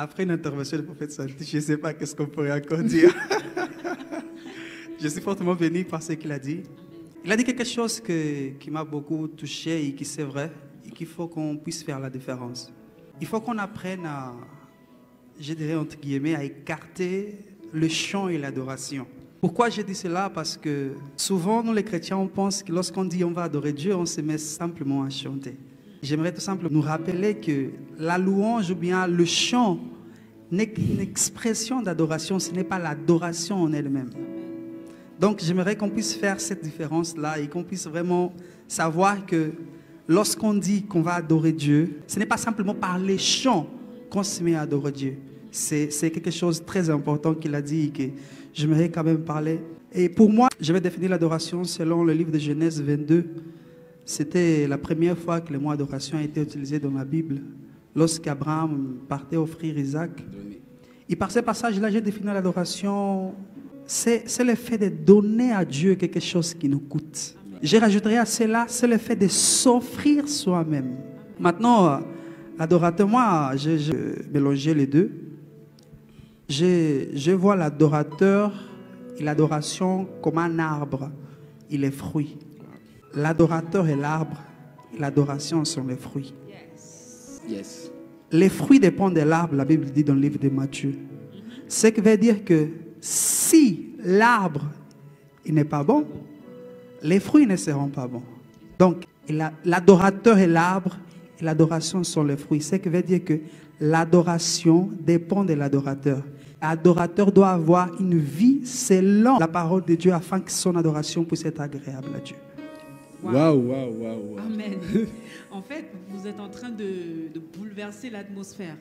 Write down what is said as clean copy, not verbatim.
Après une intervention du prophète Santi, je ne sais pas qu'est-ce qu'on pourrait encore dire. Je suis fortement béni par ce qu'il a dit. Il a dit quelque chose qui m'a beaucoup touché et qui c'est vrai, et qu'il faut qu'on puisse faire la différence. Il faut qu'on apprenne à, je dirais entre guillemets, à écarter le chant et l'adoration. Pourquoi je dis cela? Parce que souvent, nous les chrétiens, on pense que lorsqu'on dit on va adorer Dieu, on se met simplement à chanter. J'aimerais tout simplement nous rappeler que la louange ou bien le chant n'est qu'une expression d'adoration, ce n'est pas l'adoration en elle-même. Donc j'aimerais qu'on puisse faire cette différence-là et qu'on puisse vraiment savoir que lorsqu'on dit qu'on va adorer Dieu, ce n'est pas simplement par les chants qu'on se met à adorer Dieu. C'est quelque chose de très important qu'il a dit et que j'aimerais quand même parler. Et pour moi, je vais définir l'adoration selon le livre de Genèse 22. C'était la première fois que le mot adoration a été utilisé dans la Bible, lorsqu'Abraham partait offrir Isaac. Et par ce passage-là, j'ai défini l'adoration, c'est le fait de donner à Dieu quelque chose qui nous coûte. Je rajouterai à cela, c'est le fait de s'offrir soi-même. Maintenant, l'adorateur, moi, j'ai mélangé les deux. Je vois l'adorateur et l'adoration comme un arbre et les fruits. L'adorateur est l'arbre et l'adoration sont les fruits. Yes. Les fruits dépendent de l'arbre, la Bible dit dans le livre de Matthieu. Ce qui veut dire que si l'arbre n'est pas bon, les fruits ne seront pas bons. Donc, l'adorateur est l'arbre et l'adoration sont les fruits. Ce qui veut dire que l'adoration dépend de l'adorateur. L'adorateur doit avoir une vie selon la parole de Dieu afin que son adoration puisse être agréable à Dieu. Waouh. Amen. En fait, vous êtes en train de bouleverser l'atmosphère.